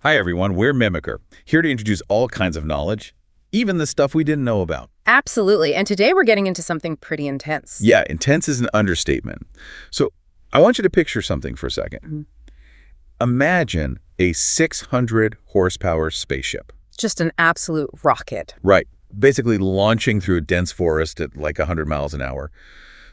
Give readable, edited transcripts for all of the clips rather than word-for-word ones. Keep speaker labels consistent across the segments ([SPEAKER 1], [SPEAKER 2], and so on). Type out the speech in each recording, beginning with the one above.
[SPEAKER 1] Hi everyone, we're Mimicker, here to introduce all kinds of knowledge, even the stuff we didn't know about.
[SPEAKER 2] Absolutely, and today we're getting into something pretty intense.
[SPEAKER 1] Yeah, intense is an understatement. So I want you to picture something for a second. Imagine a 600 horsepower spaceship.
[SPEAKER 2] Just an absolute rocket.
[SPEAKER 1] Right, basically launching through a dense forest at like 100 miles an hour.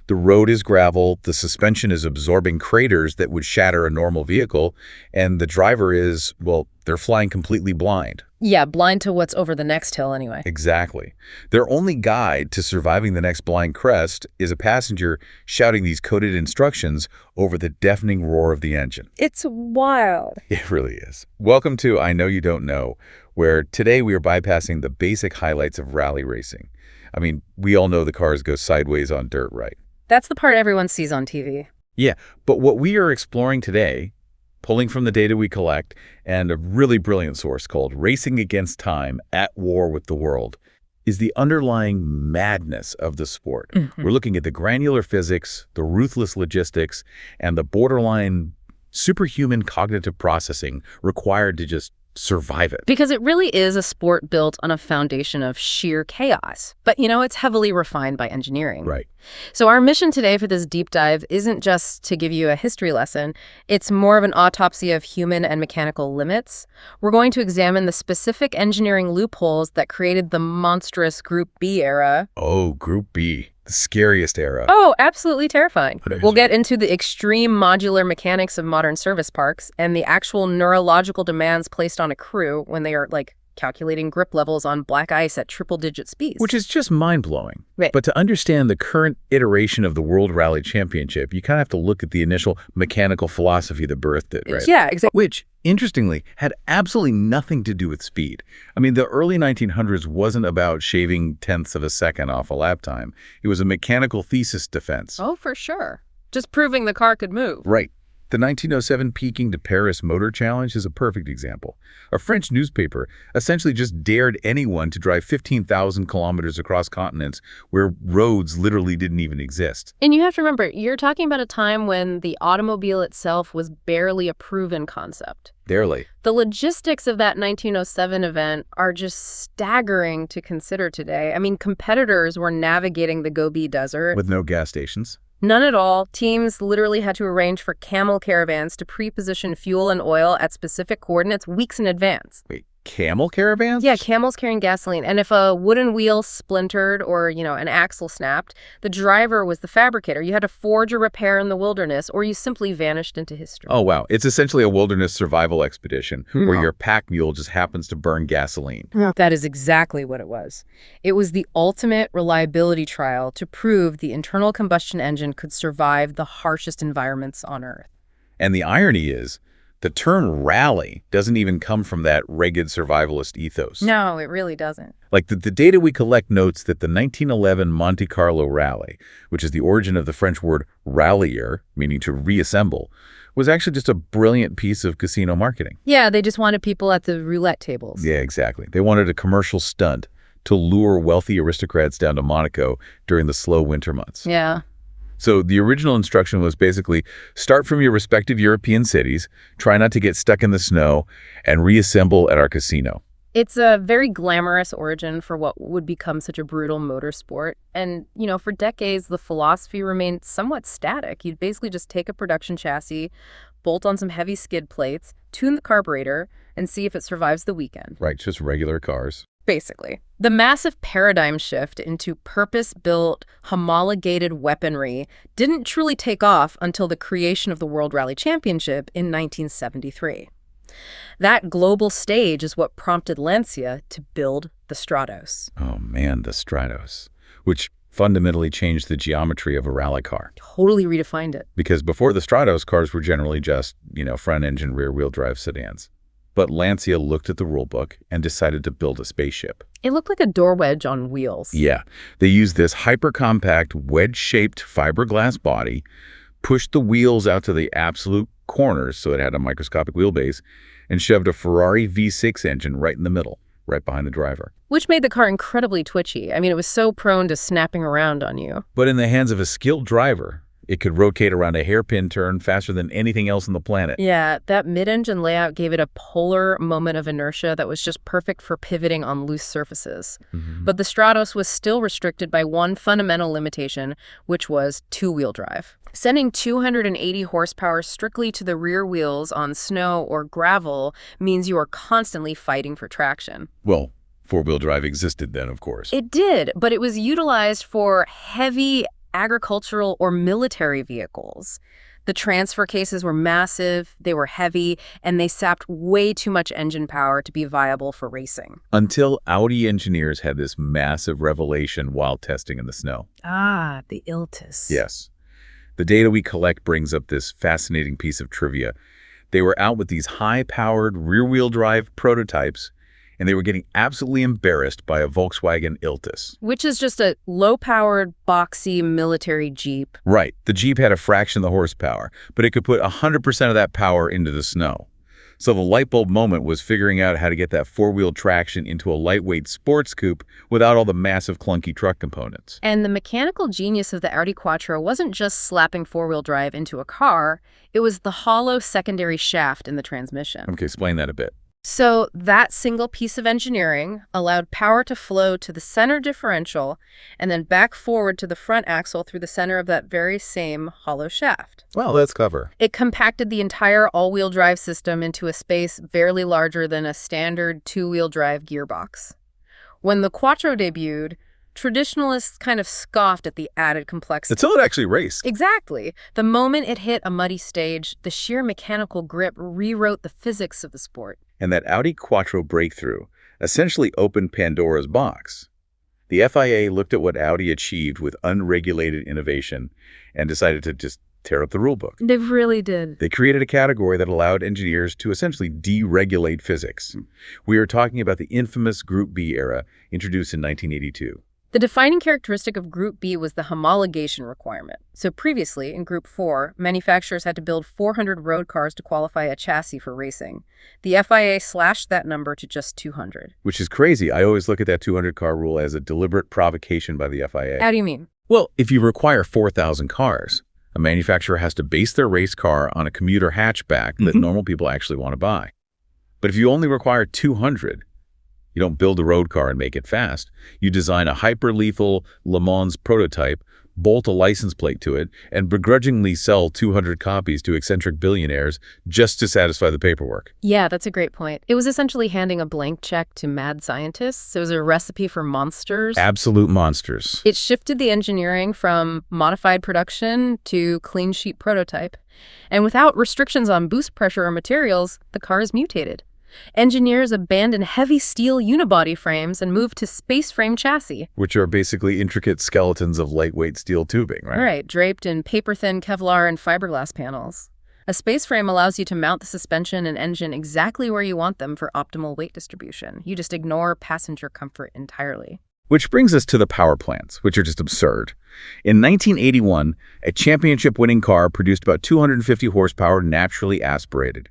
[SPEAKER 1] The road is gravel, the suspension is absorbing craters that would shatter a normal vehicle, and the driver is, well, they're flying completely blind.
[SPEAKER 2] Yeah, blind to what's over the next hill anyway.
[SPEAKER 1] Exactly. Their only guide to surviving the next blind crest is a passenger shouting these coded instructions over the deafening roar of the engine.
[SPEAKER 2] It's wild.
[SPEAKER 1] It really is. Welcome to I Know You Don't Know, where today we are bypassing the basic highlights of rally racing. I mean, we all know the cars go sideways on dirt, right?
[SPEAKER 2] That's the part everyone sees on TV.
[SPEAKER 1] Yeah, but what we are exploring today, pulling from the data we collect, and a really brilliant source called Racing Against Time at War with the World, is the underlying madness of the sport. We're looking at the granular physics, the ruthless logistics, and the borderline superhuman cognitive processing required to just survive it.
[SPEAKER 2] Because it really is a sport built on a foundation of sheer chaos. But, it's heavily refined by engineering.
[SPEAKER 1] Right.
[SPEAKER 2] So our mission today for this deep dive isn't just to give you a history lesson. It's more of an autopsy of human and mechanical limits. We're going to examine the specific engineering loopholes that created the monstrous Group B era.
[SPEAKER 1] Oh, Group B. The scariest era.
[SPEAKER 2] Oh, absolutely terrifying. We'll get into the extreme modular mechanics of modern service parks and the actual neurological demands placed on a crew when they are, calculating grip levels on black ice at triple-digit speeds.
[SPEAKER 1] Which is just mind-blowing.
[SPEAKER 2] Right.
[SPEAKER 1] But to understand the current iteration of the World Rally Championship, you kind of have to look at the initial mechanical philosophy that birthed it, right?
[SPEAKER 2] Yeah, exactly.
[SPEAKER 1] Which, interestingly, had absolutely nothing to do with speed. I mean, the early 1900s wasn't about shaving tenths of a second off a lap time. It was a mechanical thesis defense.
[SPEAKER 2] Oh, for sure. Just proving the car could move.
[SPEAKER 1] Right. The 1907 Peking to Paris Motor Challenge is a perfect example. A French newspaper essentially just dared anyone to drive 15,000 kilometers across continents where roads literally didn't even exist.
[SPEAKER 2] And you have to remember, you're talking about a time when the automobile itself was barely a proven concept.
[SPEAKER 1] Barely.
[SPEAKER 2] The logistics of that 1907 event are just staggering to consider today. I mean, competitors were navigating the Gobi Desert.
[SPEAKER 1] With no gas stations.
[SPEAKER 2] None at all. Teams literally had to arrange for camel caravans to pre-position fuel and oil at specific coordinates weeks in advance.
[SPEAKER 1] Wait, camel caravans?
[SPEAKER 2] Yeah, camels carrying gasoline. And if a wooden wheel splintered or, an axle snapped, the driver was the fabricator. You had to forge a repair in the wilderness, or you simply vanished into history.
[SPEAKER 1] Oh, wow. It's essentially a wilderness survival expedition where your pack mule just happens to burn gasoline.
[SPEAKER 2] That is exactly what it was. It was the ultimate reliability trial to prove the internal combustion engine could survive the harshest environments on Earth.
[SPEAKER 1] And the irony is, the term rally doesn't even come from that ragged survivalist ethos.
[SPEAKER 2] No, it really doesn't.
[SPEAKER 1] Like the data we collect notes that the 1911 Monte Carlo rally, which is the origin of the French word rallier, meaning to reassemble, was actually just a brilliant piece of casino marketing.
[SPEAKER 2] Yeah, they just wanted people at the roulette tables.
[SPEAKER 1] Yeah, exactly. They wanted a commercial stunt to lure wealthy aristocrats down to Monaco during the slow winter months.
[SPEAKER 2] Yeah.
[SPEAKER 1] So the original instruction was basically start from your respective European cities, try not to get stuck in the snow, and reassemble at our casino.
[SPEAKER 2] It's a very glamorous origin for what would become such a brutal motorsport. And, for decades, the philosophy remained somewhat static. You'd basically just take a production chassis, bolt on some heavy skid plates, tune the carburetor, and see if it survives the weekend.
[SPEAKER 1] Right, just regular cars.
[SPEAKER 2] Basically. The massive paradigm shift into purpose-built, homologated weaponry didn't truly take off until the creation of the World Rally Championship in 1973. That global stage is what prompted Lancia to build the Stratos.
[SPEAKER 1] Oh man, the Stratos, which fundamentally changed the geometry of a rally car.
[SPEAKER 2] Totally redefined it.
[SPEAKER 1] Because before the Stratos, cars were generally just, front-engine, rear-wheel drive sedans. But Lancia looked at the rulebook and decided to build a spaceship.
[SPEAKER 2] It looked like a door wedge on wheels.
[SPEAKER 1] Yeah. They used this hyper-compact, wedge-shaped fiberglass body, pushed the wheels out to the absolute corners so it had a microscopic wheelbase, and shoved a Ferrari V6 engine right in the middle, right behind the driver.
[SPEAKER 2] Which made the car incredibly twitchy. I mean, it was so prone to snapping around on you.
[SPEAKER 1] But in the hands of a skilled driver, It could rotate around a hairpin turn faster than anything else on the planet.
[SPEAKER 2] Yeah, that mid-engine layout gave it a polar moment of inertia that was just perfect for pivoting on loose surfaces. But the Stratos was still restricted by one fundamental limitation, which was two-wheel drive. Sending 280 horsepower strictly to the rear wheels on snow or gravel means you are constantly fighting for traction.
[SPEAKER 1] Well, four-wheel drive existed then, of course.
[SPEAKER 2] It did, but it was utilized for heavy agricultural or military vehicles. The transfer cases were massive, they were heavy, and they sapped way too much engine power to be viable for racing.
[SPEAKER 1] Until Audi engineers had this massive revelation while testing in the snow.
[SPEAKER 2] Ah, the ILTIS.
[SPEAKER 1] Yes. The data we collect brings up this fascinating piece of trivia. They were out with these high-powered rear-wheel drive prototypes, and they were getting absolutely embarrassed by a Volkswagen ILTIS.
[SPEAKER 2] Which is just a low-powered, boxy military Jeep.
[SPEAKER 1] Right. The Jeep had a fraction of the horsepower, but it could put 100% of that power into the snow. So the light bulb moment was figuring out how to get that four-wheel traction into a lightweight sports coupe without all the massive clunky truck components.
[SPEAKER 2] And the mechanical genius of the Audi Quattro wasn't just slapping four-wheel drive into a car, it was the hollow secondary shaft in the transmission.
[SPEAKER 1] Okay, explain that a bit.
[SPEAKER 2] So that single piece of engineering allowed power to flow to the center differential and then back forward to the front axle through the center of that very same hollow shaft.
[SPEAKER 1] Well, that's clever.
[SPEAKER 2] It compacted the entire all-wheel drive system into a space barely larger than a standard two-wheel drive gearbox. When the Quattro debuted, traditionalists kind of scoffed at the added complexity.
[SPEAKER 1] Until it actually raced.
[SPEAKER 2] Exactly. The moment it hit a muddy stage, the sheer mechanical grip rewrote the physics of the sport.
[SPEAKER 1] And that Audi Quattro breakthrough essentially opened Pandora's box. The FIA looked at what Audi achieved with unregulated innovation and decided to just tear up the rulebook.
[SPEAKER 2] They really did.
[SPEAKER 1] They created a category that allowed engineers to essentially deregulate physics. We are talking about the infamous Group B era, introduced in 1982.
[SPEAKER 2] The defining characteristic of Group B was the homologation requirement. So previously, in Group 4, manufacturers had to build 400 road cars to qualify a chassis for racing. The FIA slashed that number to just 200.
[SPEAKER 1] Which is crazy. I always look at that 200-car rule as a deliberate provocation by the FIA.
[SPEAKER 2] How do you mean?
[SPEAKER 1] Well, if you require 4,000 cars, a manufacturer has to base their race car on a commuter hatchback that normal people actually want to buy. But if you only require 200, you don't build a road car and make it fast. You design a hyper-lethal Le Mans prototype, bolt a license plate to it, and begrudgingly sell 200 copies to eccentric billionaires just to satisfy the paperwork.
[SPEAKER 2] Yeah, that's a great point. It was essentially handing a blank check to mad scientists. It was a recipe for monsters.
[SPEAKER 1] Absolute monsters.
[SPEAKER 2] It shifted the engineering from modified production to clean sheet prototype. And without restrictions on boost pressure or materials, the cars mutated. Engineers abandoned heavy steel unibody frames and moved to space frame chassis.
[SPEAKER 1] Which are basically intricate skeletons of lightweight steel tubing, right?
[SPEAKER 2] Right, draped in paper-thin Kevlar and fiberglass panels. A space frame allows you to mount the suspension and engine exactly where you want them for optimal weight distribution. You just ignore passenger comfort entirely.
[SPEAKER 1] Which brings us to the power plants, which are just absurd. In 1981, a championship-winning car produced about 250 horsepower naturally aspirated.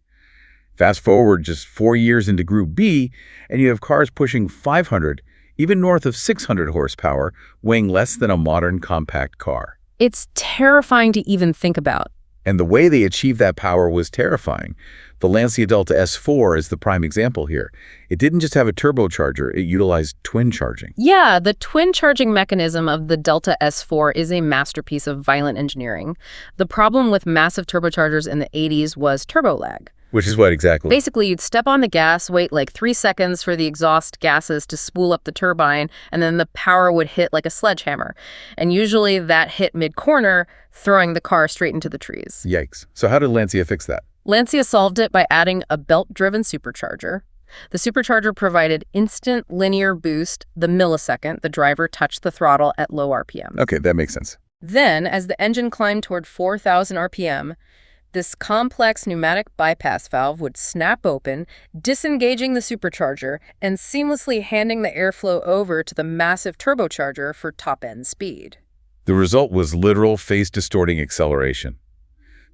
[SPEAKER 1] Fast forward just 4 years into Group B, and you have cars pushing 500, even north of 600 horsepower, weighing less than a modern compact car.
[SPEAKER 2] It's terrifying to even think about.
[SPEAKER 1] And the way they achieved that power was terrifying. The Lancia Delta S4 is the prime example here. It didn't just have a turbocharger, it utilized twin charging.
[SPEAKER 2] Yeah, the twin charging mechanism of the Delta S4 is a masterpiece of violent engineering. The problem with massive turbochargers in the 80s was turbo lag.
[SPEAKER 1] Which is what exactly?
[SPEAKER 2] Basically, you'd step on the gas, wait like 3 seconds for the exhaust gases to spool up the turbine, and then the power would hit like a sledgehammer. And usually that hit mid-corner, throwing the car straight into the trees.
[SPEAKER 1] Yikes. So how did Lancia fix that?
[SPEAKER 2] Lancia solved it by adding a belt-driven supercharger. The supercharger provided instant linear boost the millisecond the driver touched the throttle at low RPM.
[SPEAKER 1] Okay, that makes sense.
[SPEAKER 2] Then, as the engine climbed toward 4,000 RPM, this complex pneumatic bypass valve would snap open, disengaging the supercharger and seamlessly handing the airflow over to the massive turbocharger for top-end speed.
[SPEAKER 1] The result was literal face-distorting acceleration.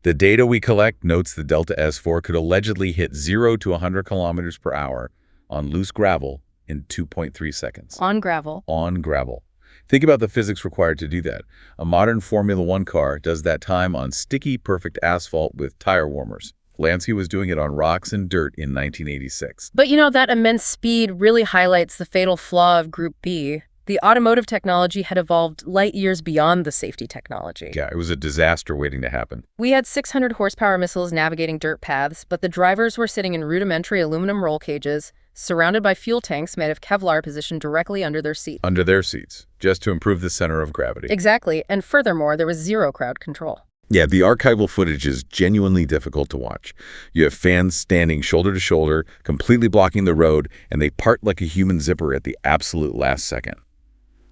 [SPEAKER 1] The data we collect notes the Delta S4 could allegedly hit 0 to 100 kilometers per hour on loose gravel in 2.3 seconds.
[SPEAKER 2] On gravel.
[SPEAKER 1] On gravel. Think about the physics required to do that. A modern Formula One car does that time on sticky, perfect asphalt with tire warmers. Lancia was doing it on rocks and dirt in 1986.
[SPEAKER 2] But that immense speed really highlights the fatal flaw of Group B. The automotive technology had evolved light years beyond the safety technology.
[SPEAKER 1] Yeah, it was a disaster waiting to happen.
[SPEAKER 2] We had 600 horsepower missiles navigating dirt paths, but the drivers were sitting in rudimentary aluminum roll cages, surrounded by fuel tanks made of Kevlar positioned directly under their seats.
[SPEAKER 1] Under their seats, just to improve the center of gravity.
[SPEAKER 2] Exactly, and furthermore, there was zero crowd control.
[SPEAKER 1] Yeah, the archival footage is genuinely difficult to watch. You have fans standing shoulder to shoulder, completely blocking the road, and they part like a human zipper at the absolute last second.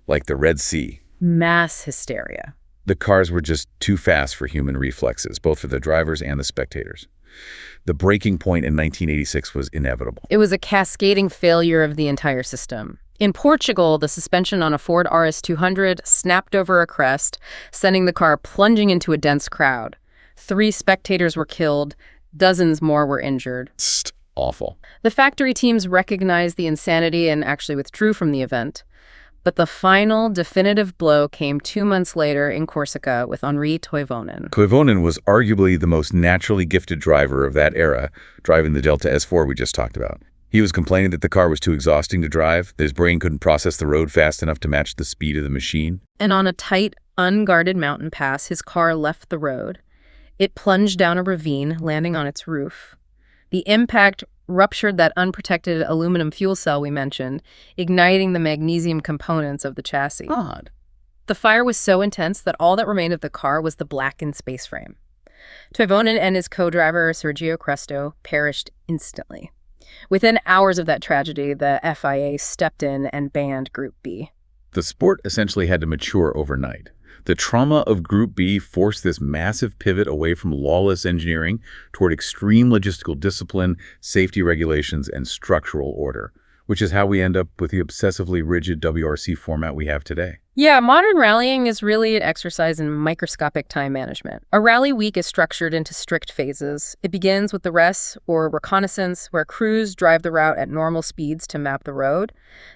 [SPEAKER 1] Like the Red Sea.
[SPEAKER 2] Mass hysteria.
[SPEAKER 1] The cars were just too fast for human reflexes, both for the drivers and the spectators. The breaking point in 1986 was inevitable.
[SPEAKER 2] It was a cascading failure of the entire system. In Portugal, the suspension on a Ford RS200 snapped over a crest, sending the car plunging into a dense crowd. 3 spectators were killed, dozens more were injured.
[SPEAKER 1] Awful.
[SPEAKER 2] The factory teams recognized the insanity and actually withdrew from the event. But the final, definitive blow came 2 months later in Corsica with Henri Toivonen.
[SPEAKER 1] Toivonen was arguably the most naturally gifted driver of that era, driving the Delta S4 we just talked about. He was complaining that the car was too exhausting to drive, that his brain couldn't process the road fast enough to match the speed of the machine.
[SPEAKER 2] And on a tight, unguarded mountain pass, his car left the road. It plunged down a ravine, landing on its roof. The impact ruptured that unprotected aluminum fuel cell we mentioned, igniting the magnesium components of the chassis.
[SPEAKER 1] Odd.
[SPEAKER 2] The fire was so intense that all that remained of the car was the blackened space frame. Toivonen and his co-driver, Sergio Cresto, perished instantly. Within hours of that tragedy, the FIA stepped in and banned Group B.
[SPEAKER 1] The sport essentially had to mature overnight. The trauma of Group B forced this massive pivot away from lawless engineering toward extreme logistical discipline, safety regulations, and structural order, which is how we end up with the obsessively rigid WRC format we have today.
[SPEAKER 2] Yeah, modern rallying is really an exercise in microscopic time management. A rally week is structured into strict phases. It begins with the res, or reconnaissance, where crews drive the route at normal speeds to map the road.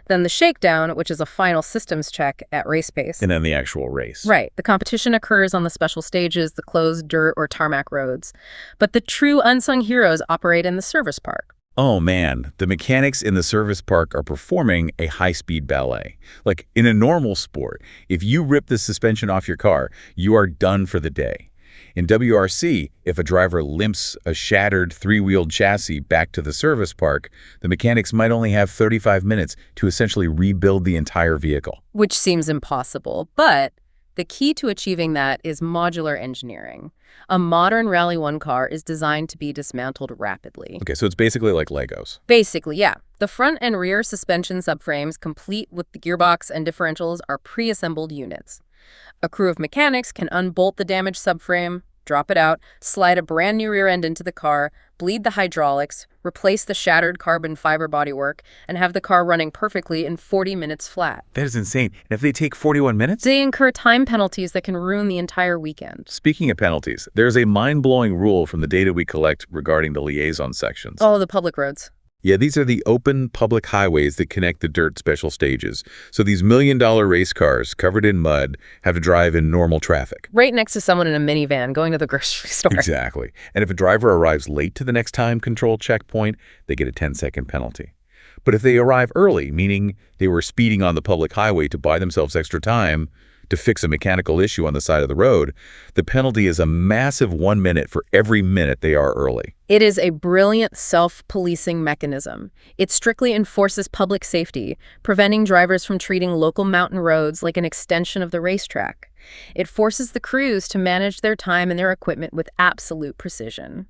[SPEAKER 2] Then the shakedown, which is a final systems check at race pace.
[SPEAKER 1] And then the actual race.
[SPEAKER 2] Right. The competition occurs on the special stages, the closed dirt or tarmac roads. But the true unsung heroes operate in the service park.
[SPEAKER 1] Oh man, the mechanics in the service park are performing a high-speed ballet. Like in a normal sport, if you rip the suspension off your car, you are done for the day. In WRC, if a driver limps a shattered 3-wheeled chassis back to the service park, the mechanics might only have 35 minutes to essentially rebuild the entire vehicle.
[SPEAKER 2] Which seems impossible, but the key to achieving that is modular engineering. A modern Rally 1 car is designed to be dismantled rapidly.
[SPEAKER 1] Okay, so it's basically like Legos.
[SPEAKER 2] Basically, yeah. The front and rear suspension subframes, complete with the gearbox and differentials, are pre-assembled units. A crew of mechanics can unbolt the damaged subframe, drop it out, slide a brand new rear end into the car, bleed the hydraulics, replace the shattered carbon fiber bodywork, and have the car running perfectly in 40 minutes flat.
[SPEAKER 1] That is insane. And if they take 41 minutes?
[SPEAKER 2] They incur time penalties that can ruin the entire weekend.
[SPEAKER 1] Speaking of penalties, there's a mind-blowing rule from the data we collect regarding the liaison sections.
[SPEAKER 2] Oh, the public roads.
[SPEAKER 1] Yeah, these are the open public highways that connect the dirt special stages. So these million-dollar race cars covered in mud have to drive in normal traffic.
[SPEAKER 2] Right next to someone in a minivan going to the grocery store.
[SPEAKER 1] Exactly. And if a driver arrives late to the next time control checkpoint, they get a 10-second penalty. But if they arrive early, meaning they were speeding on the public highway to buy themselves extra time to fix a mechanical issue on the side of the road, the penalty is a massive 1 minute for every minute they are early.
[SPEAKER 2] It is a brilliant self-policing mechanism. It strictly enforces public safety, preventing drivers from treating local mountain roads like an extension of the racetrack. It forces the crews to manage their time and their equipment with absolute precision.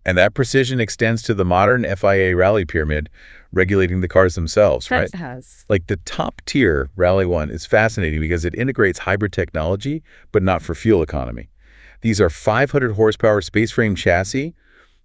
[SPEAKER 1] And that precision extends to the modern FIA rally pyramid, regulating the cars themselves, right?
[SPEAKER 2] It has.
[SPEAKER 1] Like the top tier Rally 1 is fascinating because it integrates hybrid technology, but not for fuel economy. These are 500 horsepower space frame chassis,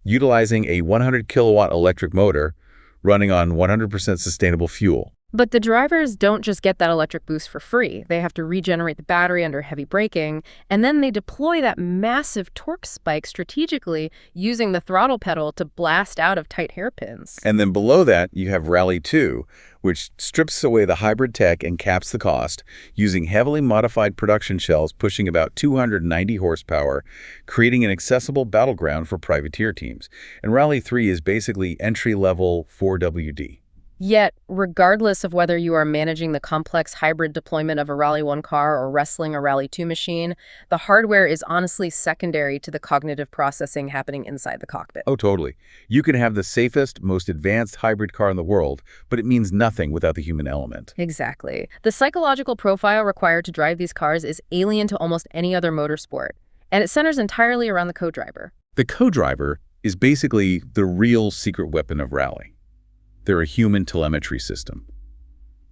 [SPEAKER 1] utilizing a 100 kilowatt electric motor running on 100% sustainable fuel.
[SPEAKER 2] But the drivers don't just get that electric boost for free. They have to regenerate the battery under heavy braking, and then they deploy that massive torque spike strategically using the throttle pedal to blast out of tight hairpins.
[SPEAKER 1] And then below that, you have Rally 2, which strips away the hybrid tech and caps the cost, using heavily modified production shells pushing about 290 horsepower, creating an accessible battleground for privateer teams. And Rally 3 is basically entry-level 4WD.
[SPEAKER 2] Yet, regardless of whether you are managing the complex hybrid deployment of a Rally 1 car or wrestling a Rally 2 machine, the hardware is honestly secondary to the cognitive processing happening inside the cockpit.
[SPEAKER 1] Oh, totally. You can have the safest, most advanced hybrid car in the world, but it means nothing without the human element.
[SPEAKER 2] Exactly. The psychological profile required to drive these cars is alien to almost any other motorsport, and it centers entirely around the co-driver.
[SPEAKER 1] The co-driver is basically the real secret weapon of Rally. They're a human telemetry system.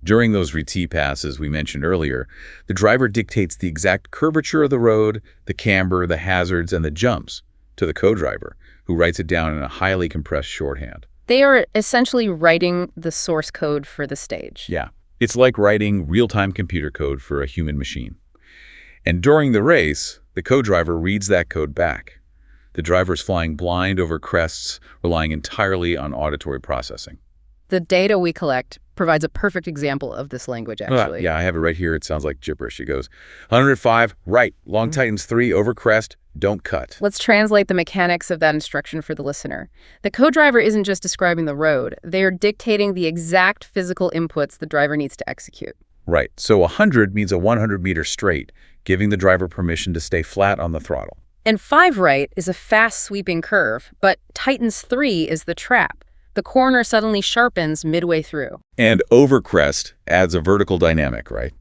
[SPEAKER 1] During those RT passes we mentioned earlier, the driver dictates the exact curvature of the road, the camber, the hazards, and the jumps to the co-driver, who writes it down in a highly compressed shorthand.
[SPEAKER 2] They are essentially writing the source code for the stage.
[SPEAKER 1] Yeah, it's like writing real-time computer code for a human machine. And during the race, the co-driver reads that code back. The driver's flying blind over crests, relying entirely on auditory processing.
[SPEAKER 2] The data we collect provides a perfect example of this language, actually.
[SPEAKER 1] Yeah, I have it right here. It sounds like gibberish. It goes, 105, right, long tightens 3, over crest, don't cut.
[SPEAKER 2] Let's translate the mechanics of that instruction for the listener. The co-driver isn't just describing the road. They are dictating the exact physical inputs the driver needs to execute.
[SPEAKER 1] Right, so 100 means a 100-meter straight, giving the driver permission to stay flat on the throttle.
[SPEAKER 2] And 5 right is a fast sweeping curve, but tightens 3 is the trap. The corner suddenly sharpens midway through.
[SPEAKER 1] And over crest adds a vertical dynamic, right?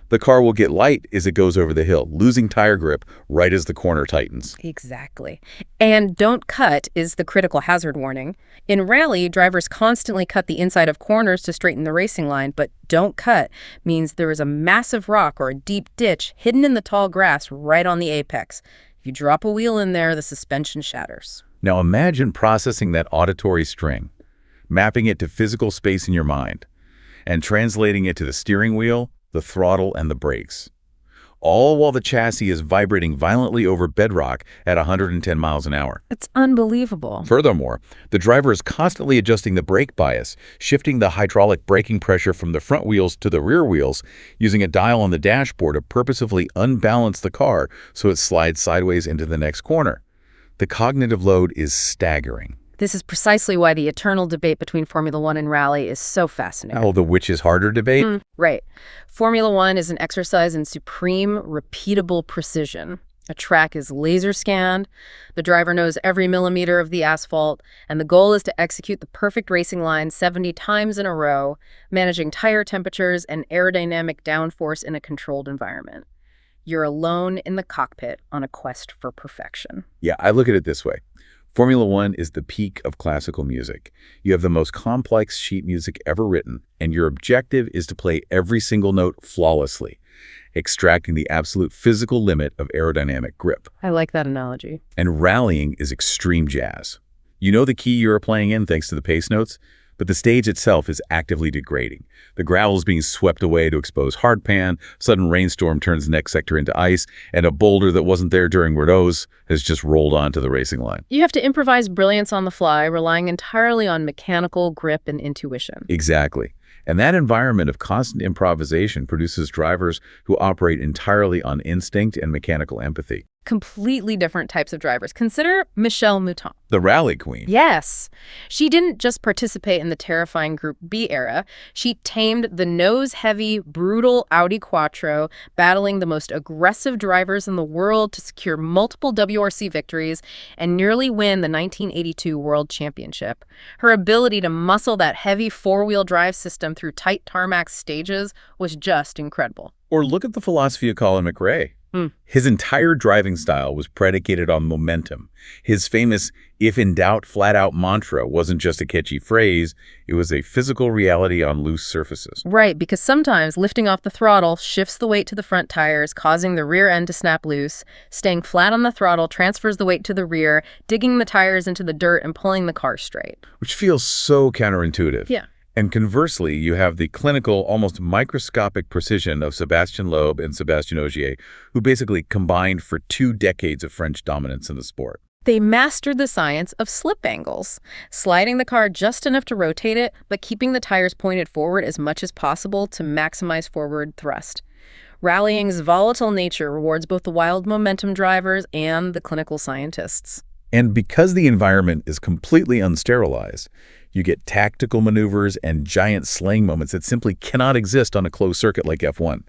[SPEAKER 1] The car will get light as it goes over the hill, losing tire grip right as the corner tightens.
[SPEAKER 2] Exactly. And don't cut is the critical hazard warning. In rally, drivers constantly cut the inside of corners to straighten the racing line, but don't cut means there is a massive rock or a deep ditch hidden in the tall grass right on the apex. If you drop a wheel in there, the suspension shatters.
[SPEAKER 1] Now imagine processing that auditory string, mapping it to physical space in your mind, and translating it to the steering wheel, the throttle, and the brakes. All while the chassis is vibrating violently over bedrock at 110 miles an hour.
[SPEAKER 2] It's unbelievable.
[SPEAKER 1] Furthermore, the driver is constantly adjusting the brake bias, shifting the hydraulic braking pressure from the front wheels to the rear wheels, using a dial on the dashboard to purposefully unbalance the car so it slides sideways into the next corner. The cognitive load is staggering.
[SPEAKER 2] This is precisely why the eternal debate between Formula One and Rally is so fascinating.
[SPEAKER 1] Oh, the which is harder debate?
[SPEAKER 2] Right. Formula One is an exercise in supreme, repeatable precision. A track is laser scanned, the driver knows every millimeter of the asphalt, and the goal is to execute the perfect racing line 70 times in a row, managing tire temperatures and aerodynamic downforce in a controlled environment. You're alone in the cockpit on a quest for perfection.
[SPEAKER 1] Yeah, I look at it this way. Formula One is the peak of classical music. You have the most complex sheet music ever written, and your objective is to play every single note flawlessly, extracting the absolute physical limit of aerodynamic grip.
[SPEAKER 2] I like that analogy.
[SPEAKER 1] And rallying is extreme jazz. You know the key you're playing in thanks to the pace notes, but the stage itself is actively degrading. The gravel is being swept away to expose hardpan, sudden rainstorm turns the next sector into ice, and a boulder that wasn't there during Bordeaux has just rolled onto the racing line.
[SPEAKER 2] You have to improvise brilliance on the fly, relying entirely on mechanical grip and intuition.
[SPEAKER 1] Exactly. And that environment of constant improvisation produces drivers who operate entirely on instinct and mechanical empathy.
[SPEAKER 2] Completely different types of drivers. Consider Michelle Mouton.
[SPEAKER 1] The rally queen.
[SPEAKER 2] Yes. She didn't just participate in the terrifying Group B era. She tamed the nose-heavy, brutal Audi Quattro, battling the most aggressive drivers in the world to secure multiple WRC victories and nearly win the 1982 World Championship. Her ability to muscle that heavy four-wheel drive system through tight tarmac stages was just incredible.
[SPEAKER 1] Or look at the philosophy of Colin McRae. His entire driving style was predicated on momentum. His famous "if in doubt, flat out" mantra wasn't just a catchy phrase, it was a physical reality on loose surfaces.
[SPEAKER 2] Right, because sometimes lifting off the throttle shifts the weight to the front tires, causing the rear end to snap loose. Staying flat on the throttle transfers the weight to the rear, digging the tires into the dirt and pulling the car straight.
[SPEAKER 1] Which feels so counterintuitive.
[SPEAKER 2] Yeah.
[SPEAKER 1] And conversely, you have the clinical, almost microscopic precision of Sébastien Loeb and Sébastien Ogier, who basically combined for 2 decades of French dominance in the sport.
[SPEAKER 2] They mastered the science of slip angles, sliding the car just enough to rotate it, but keeping the tires pointed forward as much as possible to maximize forward thrust. Rallying's volatile nature rewards both the wild momentum drivers and the clinical scientists.
[SPEAKER 1] And because the environment is completely unsterilized, you get tactical maneuvers and giant slaying moments that simply cannot exist on a closed circuit like F1.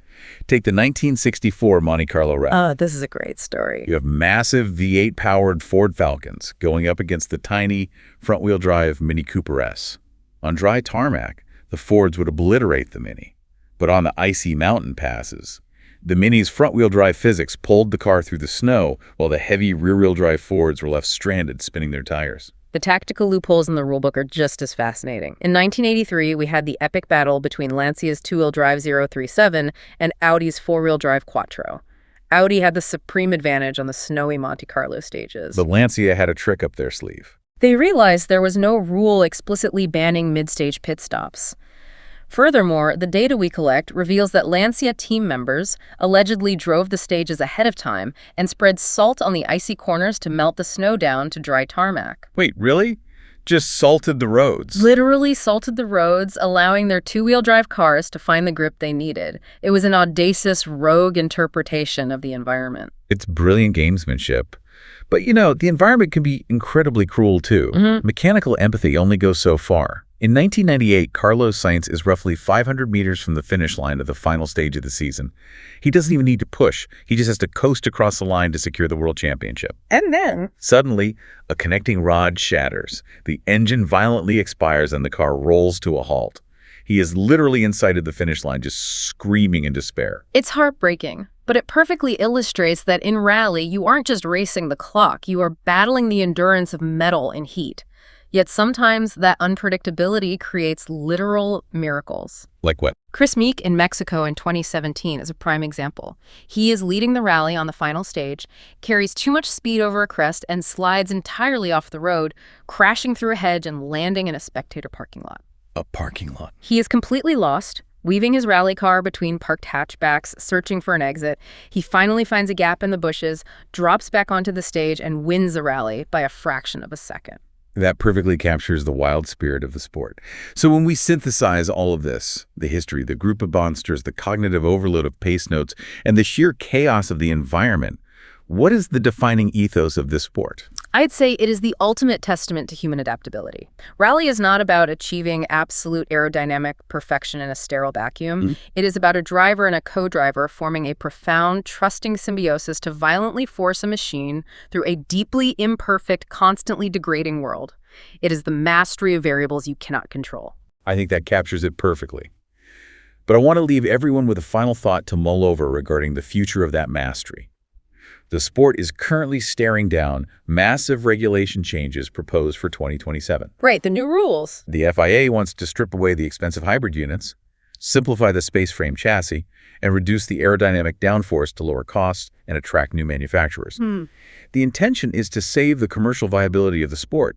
[SPEAKER 1] Take the 1964 Monte Carlo Rally.
[SPEAKER 2] Oh, this is a great story.
[SPEAKER 1] You have massive V8-powered Ford Falcons going up against the tiny front-wheel drive Mini Cooper S. On dry tarmac, the Fords would obliterate the Mini. But on the icy mountain passes, the Mini's front-wheel drive physics pulled the car through the snow while the heavy rear-wheel drive Fords were left stranded spinning their tires.
[SPEAKER 2] The tactical loopholes in the rulebook are just as fascinating. In 1983, we had the epic battle between Lancia's two-wheel drive 037 and Audi's four-wheel drive Quattro. Audi had the supreme advantage on the snowy Monte Carlo stages.
[SPEAKER 1] But Lancia had a trick up their sleeve.
[SPEAKER 2] They realized there was no rule explicitly banning mid-stage pit stops. Furthermore, the data we collect reveals that Lancia team members allegedly drove the stages ahead of time and spread salt on the icy corners to melt the snow down to dry tarmac.
[SPEAKER 1] Wait, really? Just salted the roads?
[SPEAKER 2] Literally salted the roads, allowing their two-wheel drive cars to find the grip they needed. It was an audacious, rogue interpretation of the environment.
[SPEAKER 1] It's brilliant gamesmanship. But, the environment can be incredibly cruel, too. Mechanical empathy only goes so far. In 1998, Carlos Sainz is roughly 500 meters from the finish line of the final stage of the season. He doesn't even need to push. He just has to coast across the line to secure the world championship.
[SPEAKER 2] And then,
[SPEAKER 1] suddenly, a connecting rod shatters. The engine violently expires and the car rolls to a halt. He is literally inside of the finish line, just screaming in despair.
[SPEAKER 2] It's heartbreaking, but it perfectly illustrates that in rally, you aren't just racing the clock. You are battling the endurance of metal and heat. Yet sometimes that unpredictability creates literal miracles.
[SPEAKER 1] Like what?
[SPEAKER 2] Chris Meek in Mexico in 2017 is a prime example. He is leading the rally on the final stage, carries too much speed over a crest, and slides entirely off the road, crashing through a hedge and landing in a spectator parking lot.
[SPEAKER 1] A parking lot.
[SPEAKER 2] He is completely lost, weaving his rally car between parked hatchbacks, searching for an exit. He finally finds a gap in the bushes, drops back onto the stage, and wins the rally by a fraction of a second.
[SPEAKER 1] That perfectly captures the wild spirit of the sport. So when we synthesize all of this, the history, the group of monsters, the cognitive overload of pace notes, and the sheer chaos of the environment, what is the defining ethos of this sport?
[SPEAKER 2] I'd say it is the ultimate testament to human adaptability. Rally is not about achieving absolute aerodynamic perfection in a sterile vacuum. It is about a driver and a co-driver forming a profound, trusting symbiosis to violently force a machine through a deeply imperfect, constantly degrading world. It is the mastery of variables you cannot control.
[SPEAKER 1] I think that captures it perfectly. But I want to leave everyone with a final thought to mull over regarding the future of that mastery. The sport is currently staring down massive regulation changes proposed for 2027.
[SPEAKER 2] Right, the new rules.
[SPEAKER 1] The FIA wants to strip away the expensive hybrid units, simplify the space frame chassis, and reduce the aerodynamic downforce to lower costs and attract new manufacturers. The intention is to save the commercial viability of the sport.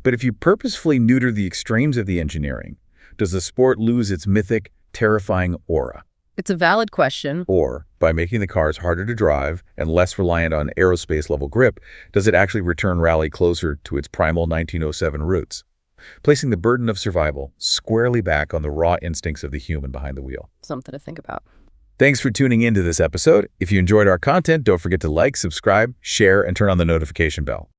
[SPEAKER 1] But if you purposefully neuter the extremes of the engineering, does the sport lose its mythic, terrifying aura?
[SPEAKER 2] It's a valid question.
[SPEAKER 1] Or, by making the cars harder to drive and less reliant on aerospace-level grip, does it actually return rally closer to its primal 1907 roots, placing the burden of survival squarely back on the raw instincts of the human behind the wheel?
[SPEAKER 2] Something to think about.
[SPEAKER 1] Thanks for tuning into this episode. If you enjoyed our content, don't forget to like, subscribe, share, and turn on the notification bell.